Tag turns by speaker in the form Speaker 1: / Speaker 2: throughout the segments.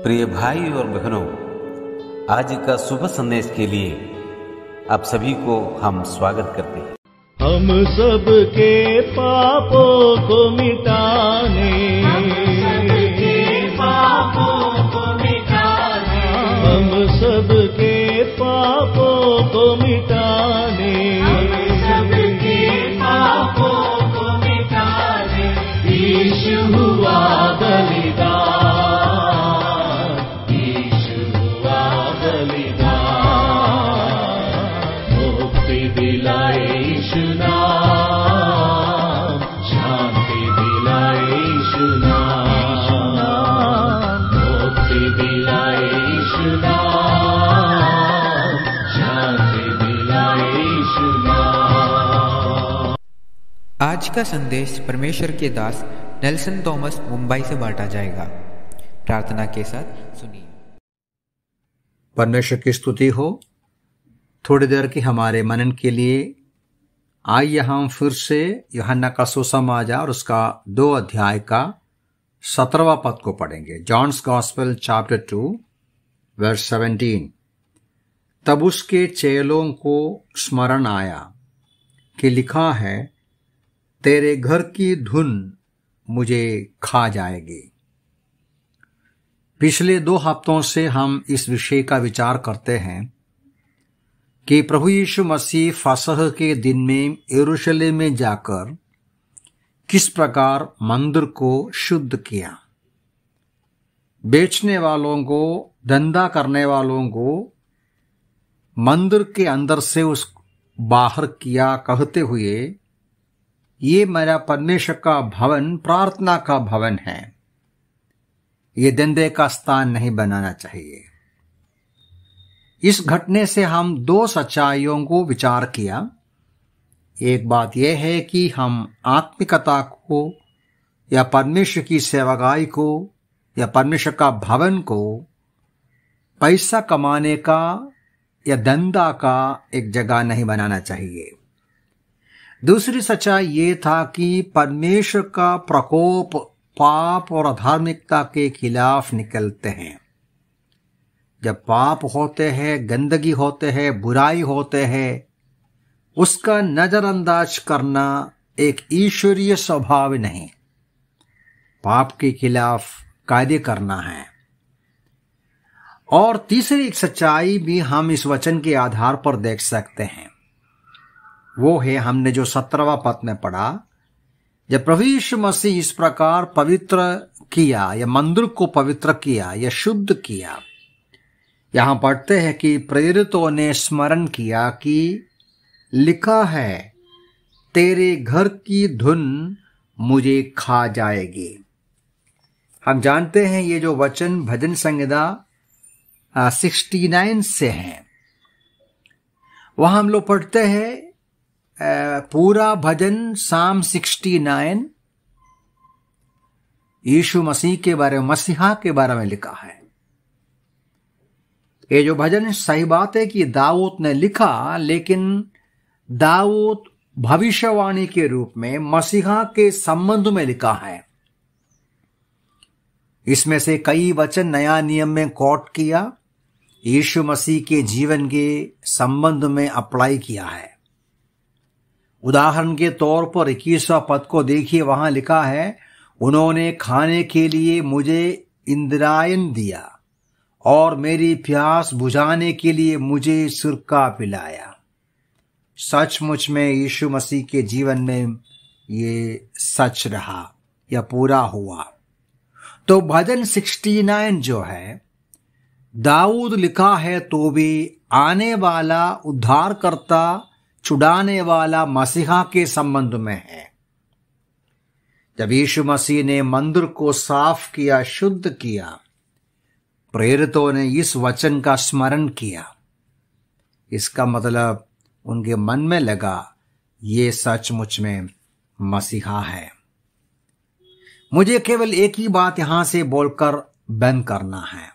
Speaker 1: प्रिय भाई और बहनों, आज का शुभ संदेश के लिए आप सभी को हम स्वागत करते हैं।
Speaker 2: हम सब के पापों को मिटाने, हम सब के पापों को मिटाने, यीशु हुआ बलिदान, यीशु हुआ बलिदान, मुक्ति दिलाए यीशु नाम, शांति दिलाए यीशु नाम, मुक्ति दिलाए यीशु नाम, शांति दिलाए यीशु नाम।
Speaker 3: आज का संदेश परमेश्वर के दास नेल्सन थॉमस मुंबई से बांटा जाएगा। प्रार्थना के साथ सुनिए।
Speaker 4: परमेश्वर की स्तुति हो। थोड़ी देर की हमारे मनन के लिए आइए हम फिर से यूहन्ना का सुसमाचार और उसका 2 अध्याय का 17वां पद को पढ़ेंगे। John's gospel chapter 2 verse 17। तब उसके चेलों को स्मरण आया कि लिखा है, तेरे घर की धुन मुझे खा जाएगी। पिछले 2 हफ्तों से हम इस विषय का विचार करते हैं कि प्रभु यीशु मसीह फसह के दिन में यरूशलेम में जाकर किस प्रकार मंदिर को शुद्ध किया, बेचने वालों को, धंधा करने वालों को मंदिर के अंदर से उस बाहर किया, कहते हुए ये मेरा परमेश्वर का भवन प्रार्थना का भवन है, ये धंधे का स्थान नहीं बनाना चाहिए। इस घटने से हम 2 सच्चाइयों को विचार किया। एक बात यह है कि हम आत्मिकता को या परमेश्वर की सेवकाई को या परमेश्वर का भवन को पैसा कमाने का या धंधा का एक जगह नहीं बनाना चाहिए। दूसरी सच्चाई ये था कि परमेश्वर का प्रकोप पाप और अधार्मिकता के खिलाफ निकलते हैं। जब पाप होते हैं, गंदगी होते हैं, बुराई होते हैं, उसका नजरअंदाज करना एक ईश्वरीय स्वभाव नहीं, पाप के खिलाफ कार्य करना है। और तीसरी एक सच्चाई भी हम इस वचन के आधार पर देख सकते हैं। वो है हमने जो 17वां पद में पढ़ा, जब प्रभु यीशु मसीह इस प्रकार पवित्र किया या मंदिर को पवित्र किया या शुद्ध किया, यहां पढ़ते हैं कि प्रेरितों ने स्मरण किया कि लिखा है, तेरे घर की धुन मुझे खा जाएगी। हम जानते हैं ये जो वचन भजन संहिता 69 से है। वहां हम लोग पढ़ते हैं पूरा भजन साम 69 यीशु मसीह के बारे में, मसीहा के बारे में लिखा है। ये जो भजन सही बात है कि दाऊद ने लिखा, लेकिन दाऊद भविष्यवाणी के रूप में मसीहा के संबंध में लिखा है। इसमें से कई वचन नया नियम में कोट किया, यीशु मसीह के जीवन के संबंध में अप्लाई किया है। उदाहरण के तौर पर 21वां पद को देखिए, वहां लिखा है, उन्होंने खाने के लिए मुझे इंद्रायण दिया और मेरी प्यास बुझाने के लिए मुझे सिरका पिलाया। सचमुच में यीशु मसीह के जीवन में ये सच रहा या पूरा हुआ। तो भजन 69 जो है दाऊद लिखा है, तो भी आने वाला उद्धारकर्ता, छुड़ाने वाला मसीहा के संबंध में है। जब यीशु मसीह ने मंदिर को साफ किया, शुद्ध किया, प्रेरितों ने इस वचन का स्मरण किया। इसका मतलब उनके मन में लगा, ये सचमुच में मसीहा है। मुझे केवल एक ही बात यहां से बोलकर बंद करना है,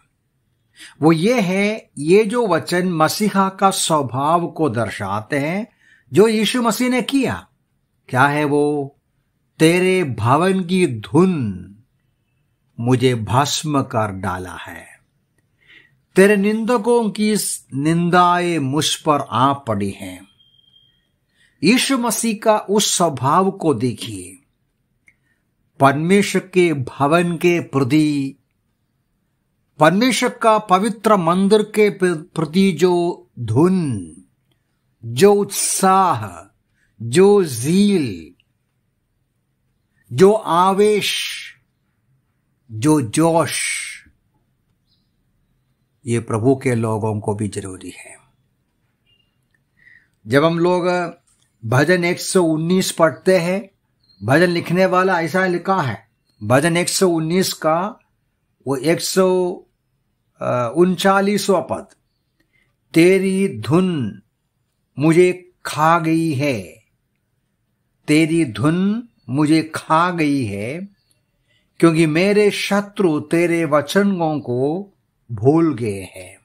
Speaker 4: वो ये है, ये जो वचन मसीहा का स्वभाव को दर्शाते हैं जो यीशु मसीह ने किया। क्या है वो? तेरे भवन की धुन मुझे भस्म कर डाला है। तेरे निंदकों की निंदाएं मुझ पर आ पड़ी हैं। यीशु मसीह का उस स्वभाव को देखिए, परमेश्वर के भवन के प्रति, परमेश्वर का पवित्र मंदिर के प्रति जो धुन, जो उत्साह, जो ज़ील, जो आवेश, जो जोश, ये प्रभु के लोगों को भी जरूरी है। जब हम लोग भजन 119 पढ़ते हैं, भजन लिखने वाला ऐसा लिखा है, भजन 119 का वो 139वां पद, तेरी धुन मुझे खा गई है, तेरी धुन मुझे खा गई है, क्योंकि मेरे शत्रु तेरे वचनों को भूल गए हैं।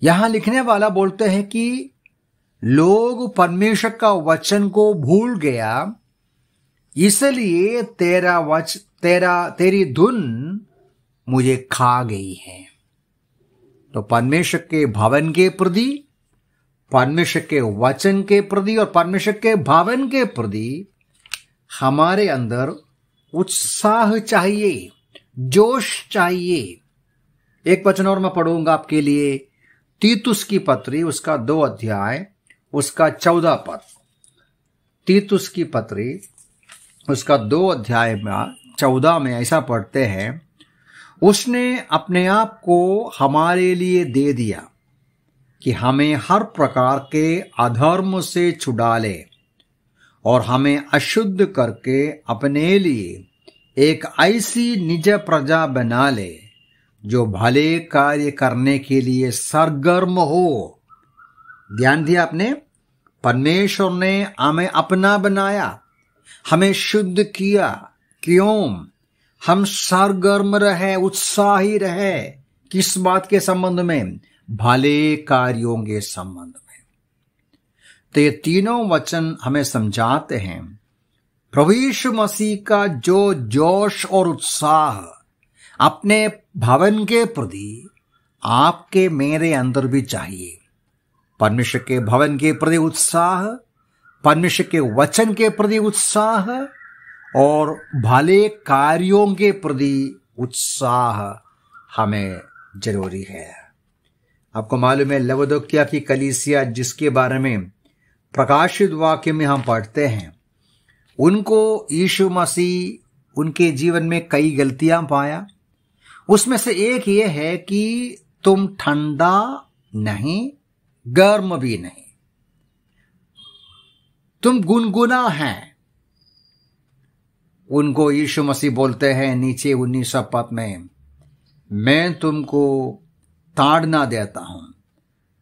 Speaker 4: यहां लिखने वाला बोलते हैं कि लोग परमेश्वर का वचन को भूल गया, इसलिए तेरी धुन मुझे खा गई है। तो परमेश्वर के भवन के प्रति, परमेश्वर के वचन के प्रति और परमेश्वर के भवन के प्रति हमारे अंदर उत्साह चाहिए, जोश चाहिए। एक वचन और मैं पढ़ूंगा आपके लिए, तीतुस की पत्री उसका 2 अध्याय उसका 14 पद। तीतुस की पत्री उसका 2 अध्याय में 14 में ऐसा पढ़ते हैं, उसने अपने आप को हमारे लिए दे दिया कि हमें हर प्रकार के अधर्म से छुड़ा ले और हमें अशुद्ध करके अपने लिए एक ऐसी निज प्रजा बना ले जो भले कार्य करने के लिए सरगर्म हो। ध्यान दिया आपने, परमेश्वर ने हमें अपना बनाया, हमें शुद्ध किया, क्यों? हम सरगर्म रहे, उत्साही रहे। किस बात के संबंध में? भले कार्यों के संबंध में। तो ये तीनों वचन हमें समझाते हैं प्रभु यीशु मसीह का जो जोश और उत्साह अपने भवन के प्रति आपके मेरे अंदर भी चाहिए। परमेश्वर के भवन के प्रति उत्साह, परमेश्वर के वचन के प्रति उत्साह और भले कार्यों के प्रति उत्साह हमें जरूरी है। आपको मालूम है, लवोदिकिया की कलीसिया जिसके बारे में प्रकाशित वाक्य में हम पढ़ते हैं, उनको यीशु मसीह उनके जीवन में कई गलतियां पाया। उसमें से एक ये है कि तुम ठंडा नहीं, गर्म भी नहीं, तुम गुनगुना है। उनको यीशु मसीह बोलते हैं नीचे 19 पद में, मैं तुमको ताड़ना देता हूं,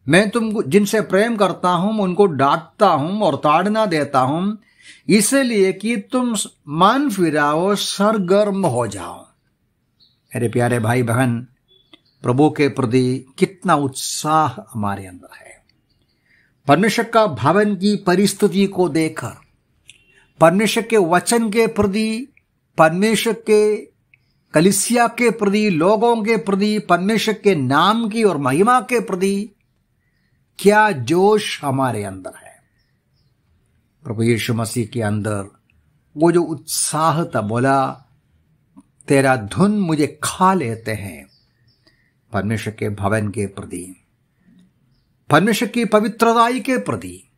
Speaker 4: मैं तुमको जिनसे प्रेम करता हूं उनको डांटता हूं और ताड़ना देता हूं, इसलिए कि तुम मन फिराओ, सरगर्म हो जाओ। मेरे प्यारे भाई बहन, प्रभु के प्रति कितना उत्साह हमारे अंदर है। परमेश्वर का भवन की परिस्थिति को देखकर, परमेश्वर के वचन के प्रति, परमेश्वर के कलीसिया के प्रति, लोगों के प्रति, परमेश्वर के नाम की और महिमा के प्रति क्या जोश हमारे अंदर है। प्रभु यीशु मसीह के अंदर वो जो उत्साह था, बोला तेरा धुन मुझे खा लेते हैं। परमेश्वर के भवन के प्रति, परमेश्वर की पवित्रताई के प्रति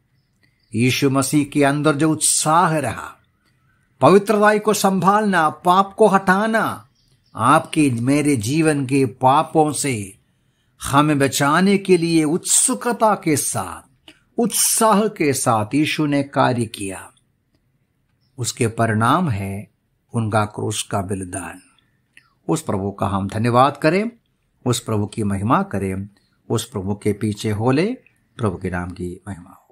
Speaker 4: यीशु मसीह के अंदर जो उत्साह रहा, पवित्रताई को संभालना, पाप को हटाना, आपके मेरे जीवन के पापों से हमें बचाने के लिए उत्सुकता के साथ, उत्साह के साथ यीशु ने कार्य किया। उसके परिणाम है उनका क्रूस का बलिदान। उस प्रभु का हम धन्यवाद करें, उस प्रभु की महिमा करें, उस प्रभु के पीछे हो ले, प्रभु के नाम की महिमा।